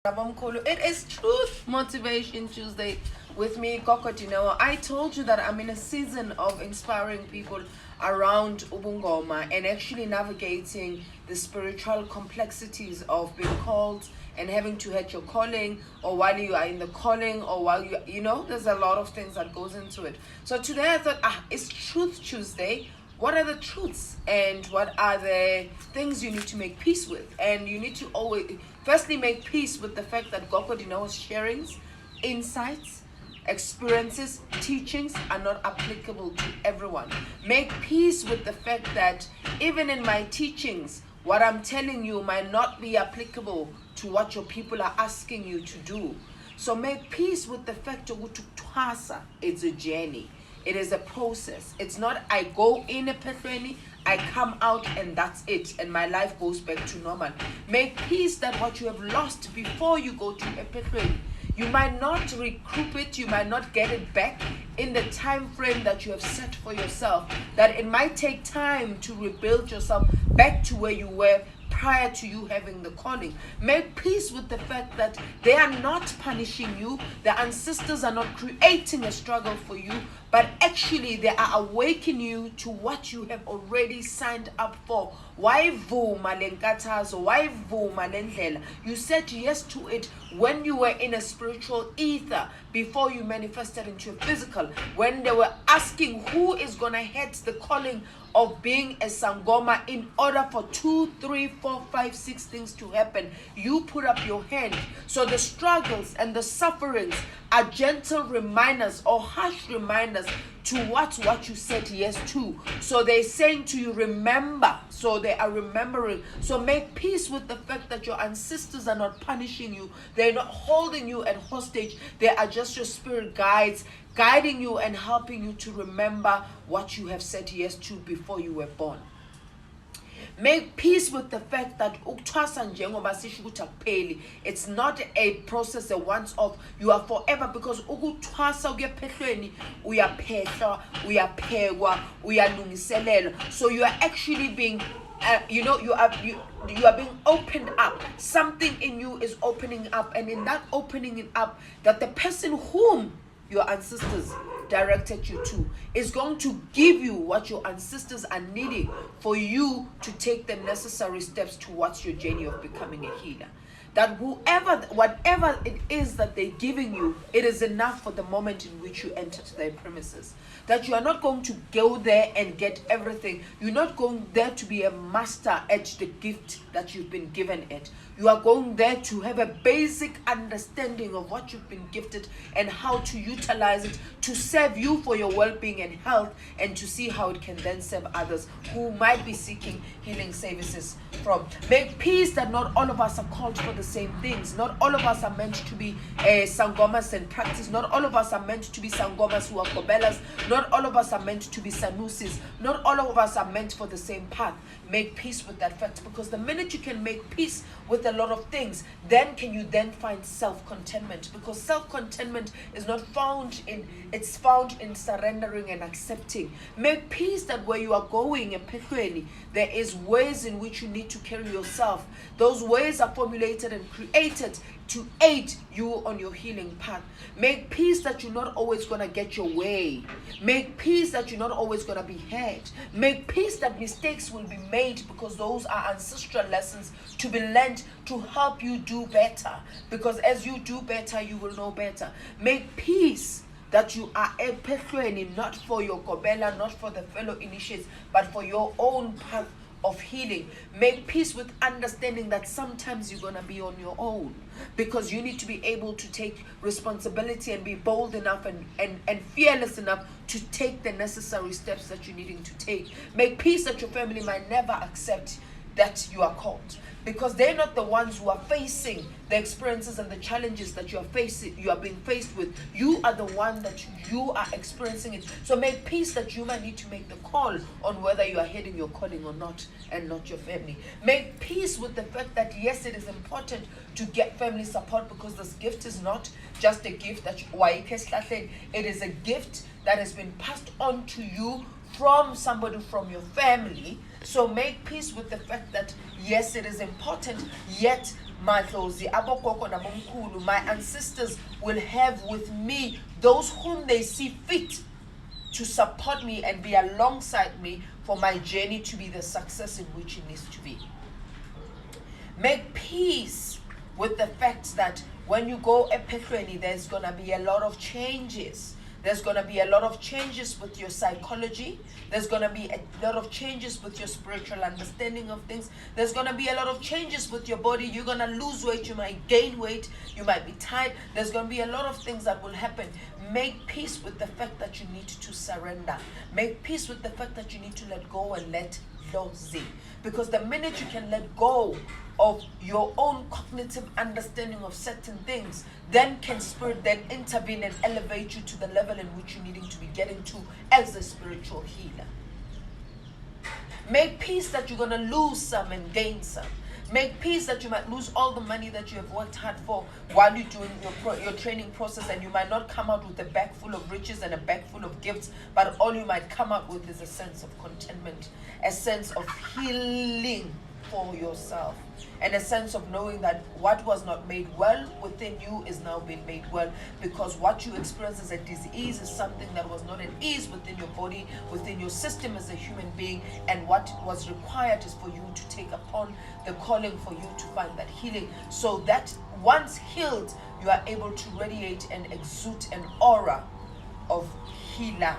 It is Truth Motivation Tuesday with me, Koko Dineo. I told you that I'm in a season of inspiring people around Ubungoma and actually navigating the spiritual complexities of being called and having to hit your calling, or while you are in the calling, or while there's a lot of things that goes into it. So today I thought, it's Truth Tuesday. What are the truths and what are the things you need to make peace with? And you need to always firstly make peace with the fact that Goko Dinao's sharings, insights, experiences, teachings are not applicable to everyone. Make peace with the fact that even in my teachings, what I'm telling you might not be applicable to what your people are asking you to do. So make peace with the fact that ukuthwasa, it's a journey. It is a process. It's not I go in a pehlweni, I come out and that's it, and my life goes back to normal. Make peace that what you have lost before you go to a pehlweni, you might not recoup it, you might not get it back in the time frame that you have set for yourself. That it might take time to rebuild yourself back to where you were prior to you having the calling. Make peace with the fact that they are not punishing you. The ancestors are not creating a struggle for you, but actually they are awakening you to what you have already signed up for. Why vuma lenkathazo? Why vuma lendlela? You said yes to it when you were in a spiritual ether before you manifested into a physical. When they were asking who is gonna head the calling of being a sangoma in order for 2, 3, 4, 5, 6 things to happen, you put up your hand. So the struggles and the sufferings are gentle reminders or harsh reminders to what you said yes to. So they're saying to you, remember. So they are remembering. So make peace with the fact that your ancestors are not punishing you. They're not holding you at hostage. They are just your spirit guides, guiding you and helping you to remember what you have said yes to before you were born. Make peace with the fact that it's not a process, a once off. You are forever, because so you are actually being you are being opened up. Something in you is opening up, and in that opening it up, that the person whom your ancestors directed you to is going to give you what your ancestors are needing for you to take the necessary steps towards your journey of becoming a healer. That whatever it is that they're giving you, it is enough for the moment in which you enter their premises. That you are not going to go there and get everything. You're not going there to be a master at the gift that you've been given it. You are going there to have a basic understanding of what you've been gifted and how to utilize it to serve you for your well-being and health, and to see how it can then serve others who might be seeking healing services from. Make peace that not all of us are called for the same things. Not all of us are meant to be sangomas and practice. Not all of us are meant to be sangomas who are kobelas. Not all of us are meant to be sanusis. Not all of us are meant for the same path. Make peace with that fact, because the minute you can make peace with a lot of things, then can you then find self-contentment, because self-contentment is not found in, it's found in surrendering and accepting. Make peace that where you are going in Pehlweni, there is ways in which you need to carry yourself. Those ways are formulated and created to aid you on your healing path. Make peace that you're not always going to get your way. Make peace that you're not always going to be heard. Make peace that mistakes will be made, because those are ancestral lessons to be learned to help you do better. Because as you do better, you will know better. Make peace that you are a pehlweni, not for your kobela, not for the fellow initiates, but for your own path of healing. Make peace with understanding that sometimes you're going to be on your own, because you need to be able to take responsibility and be bold enough and fearless enough to take the necessary steps that you're needing to take. Make peace that your family might never accept that you are called, because they're not the ones who are facing the experiences and the challenges that you are being faced with. You are the one that you are experiencing it. So make peace that you might need to make the call on whether you are heading your calling or not, and not your family. Make peace with the fact that yes, it is important to get family support, because this gift is not just a gift that it is a gift that has been passed on to you from somebody from your family. So make peace with the fact that yes, it is important, yet madlozi, abogogo nabomkhulu, my ancestors will have with me those whom they see fit to support me and be alongside me for my journey to be the success in which it needs to be. Make peace with the fact that when you go epiphrany, there's going to be a lot of changes. There's going to be a lot of changes with your psychology. There's going to be a lot of changes with your spiritual understanding of things. There's going to be a lot of changes with your body. You're going to lose weight. You might gain weight. You might be tired. There's going to be a lot of things that will happen. Make peace with the fact that you need to surrender. Make peace with the fact that you need to let go and let go. Because the minute you can let go of your own cognitive understanding of certain things, then can spirit then intervene and elevate you to the level in which you're needing to be getting to as a spiritual healer. Make peace that you're going to lose some and gain some. Make peace that you might lose all the money that you have worked hard for while you're doing your training process, and you might not come out with a bag full of riches and a bag full of gifts, but all you might come out with is a sense of contentment, a sense of healing for yourself, and a sense of knowing that what was not made well within you is now being made well, because what you experience as a disease is something that was not at ease within your body, within your system as a human being, and what was required is for you to take upon the calling for you to find that healing, so that once healed, you are able to radiate and exude an aura of healer.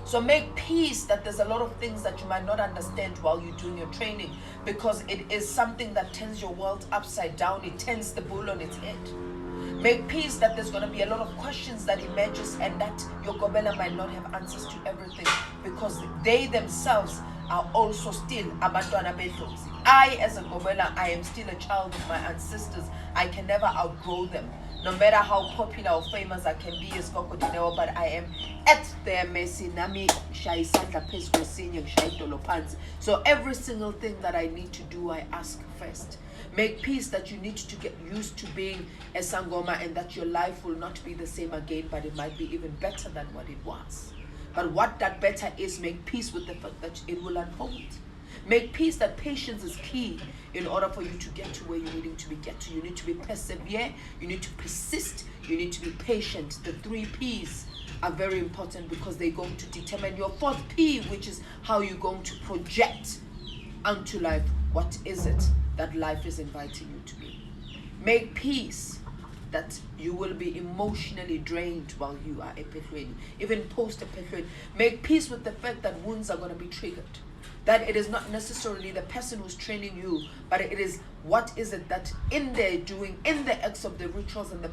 So make peace that there's a lot of things that you might not understand while you're doing your training, because it is something that turns your world upside down. It turns the bull on its head. Make peace that there's going to be a lot of questions that emerges, and that your gobela might not have answers to everything, because they themselves are also still abantwana bedlozi. I, as a gobela, I am still a child of my ancestors. I can never outgrow them. No matter how popular or famous I can be as Kokodineo, but I am at their mercy. So every single thing that I need to do, I ask first. Make peace that you need to get used to being a Sangoma, and that your life will not be the same again, but it might be even better than what it was. But what that better is, make peace with the fact that it will unfold. Make peace that patience is key in order for you to get to where you're needing to be get to. You need to be persevere, you need to persist, you need to be patient. The 3 P's are very important, because they're going to determine your 4th P, which is how you're going to project unto life. What is it that life is inviting you to be? Make peace that you will be emotionally drained while you are epiphrany, even post-epiphrany. Make peace with the fact that wounds are going to be triggered. That it is not necessarily the person who's training you, but it is what is it that in their doing, in the acts of the rituals and the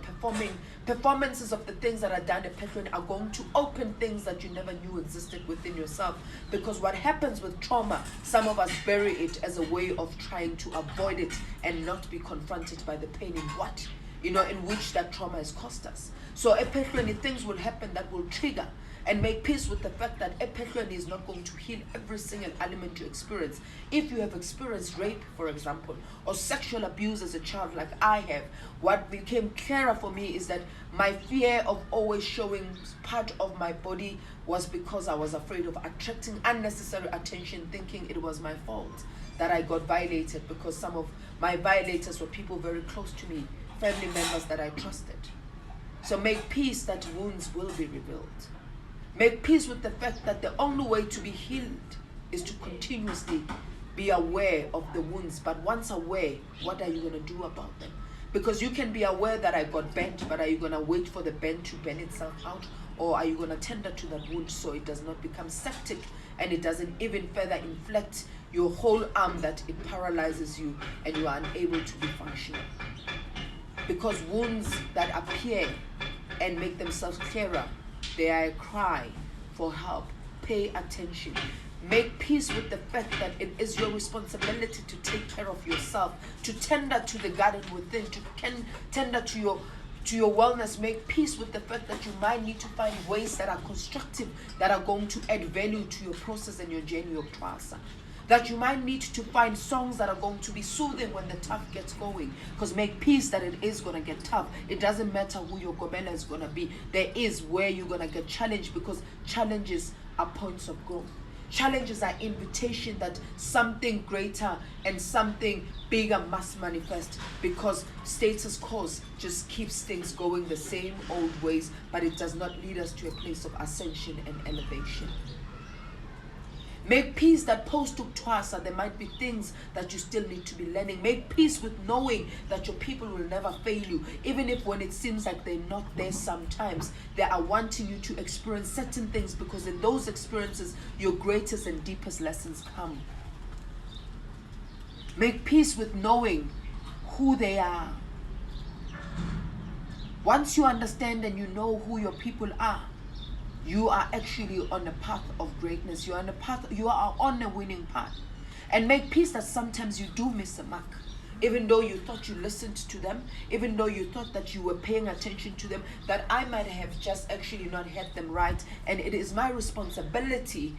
performances of the things that are done at Petron are going to open things that you never knew existed within yourself. Because what happens with trauma, some of us bury it as a way of trying to avoid it and not be confronted by the pain in which that trauma has cost us. So epiphrany, things will happen that will trigger. And make peace with the fact that epiphrany is not going to heal every single element you experience. If you have experienced rape, for example, or sexual abuse as a child like I have, what became clearer for me is that my fear of always showing part of my body was because I was afraid of attracting unnecessary attention, thinking it was my fault that I got violated, because some of my violators were people very close to me, family members that I trusted. So make peace that wounds will be revealed. Make peace with the fact that the only way to be healed is to continuously be aware of the wounds. But once aware, what are you going to do about them? Because you can be aware that I got bent, but are you going to wait for the bent to bend itself out? Or are you going to tender to that wound so it does not become septic and it doesn't even further inflect your whole arm, that it paralyzes you and you are unable to be functional? Because wounds that appear and make themselves clearer, they are a cry for help. Pay attention. Make peace with the fact that it is your responsibility to take care of yourself, to tender to the garden within, to tender to your wellness. Make peace with the fact that you might need to find ways that are constructive, that are going to add value to your process and your journey of ukuthwasa. That you might need to find songs that are going to be soothing when the tough gets going. Because make peace that it is going to get tough. It doesn't matter who your gobela is going to be. There is where you're going to get challenged, because challenges are points of growth. Challenges are invitation that something greater and something bigger must manifest, because status quo just keeps things going the same old ways, but it does not lead us to a place of ascension and elevation. Make peace that post ukuthwasa, there might be things that you still need to be learning. Make peace with knowing that your people will never fail you, even if when it seems like they're not there sometimes, they are wanting you to experience certain things, because in those experiences, your greatest and deepest lessons come. Make peace with knowing who they are. Once you understand and you know who your people are, you are actually on a path of greatness. You are on a winning path. And make peace that sometimes you do miss the mark. Even though you thought you listened to them, even though you thought that you were paying attention to them, that I might have just actually not had them right. And it is my responsibility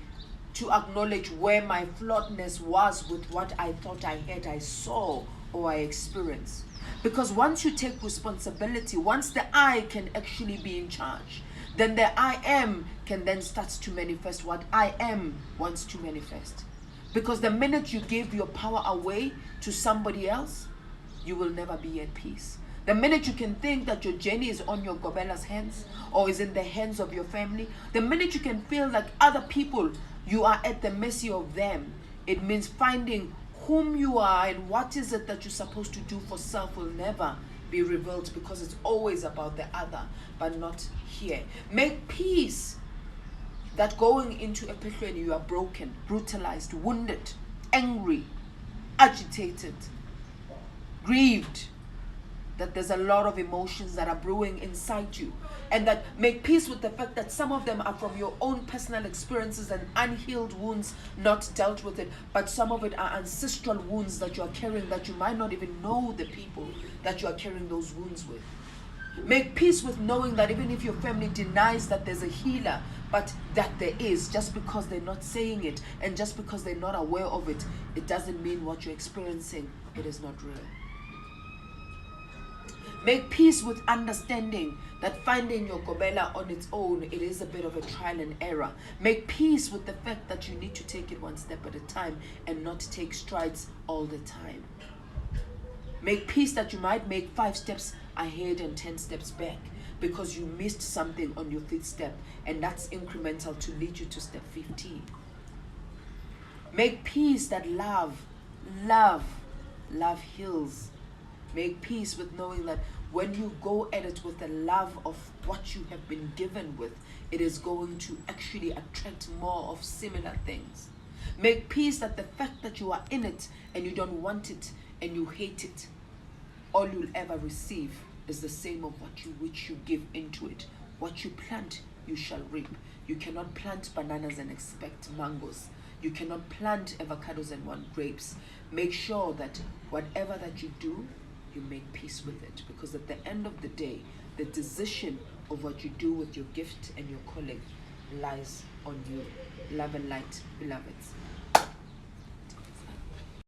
to acknowledge where my flawedness was with what I thought I had, I saw, or I experienced. Because once you take responsibility, once the I can actually be in charge, then the I am can then start to manifest what I am wants to manifest. Because the minute you give your power away to somebody else, you will never be at peace. The minute you can think that your journey is on your gobela's hands or is in the hands of your family, the minute you can feel like other people, you are at the mercy of them, it means finding whom you are and what is it that you're supposed to do for self will never be revealed, because it's always about the other, but not here. Make peace that going into a epiphany you are broken, brutalized, wounded, angry, agitated, grieved, that there's a lot of emotions that are brewing inside you, and that make peace with the fact that some of them are from your own personal experiences and unhealed wounds not dealt with it, but some of it are ancestral wounds that you are carrying, that you might not even know the people that you are carrying those wounds with. Make peace with knowing that even if your family denies that there's a healer, but that there is, just because they're not saying it and just because they're not aware of it, it doesn't mean what you're experiencing, it is not real. Make peace with understanding that finding your gobela on its own, it is a bit of a trial and error. Make peace with the fact that you need to take it one step at a time and not take strides all the time. Make peace that you might make 5 steps ahead and 10 steps back because you missed something on your 5th step, and that's incremental to lead you to step 15. Make peace that love heals. Make peace with knowing that when you go at it with the love of what you have been given with, it is going to actually attract more of similar things. Make peace that the fact that you are in it and you don't want it and you hate it, all you'll ever receive is the same of which you give into it. What you plant, you shall reap. You cannot plant bananas and expect mangoes. You cannot plant avocados and want grapes. Make sure that whatever that you do, you make peace with it, because at the end of the day, the decision of what you do with your gift and your calling lies on you. Love and light, beloveds.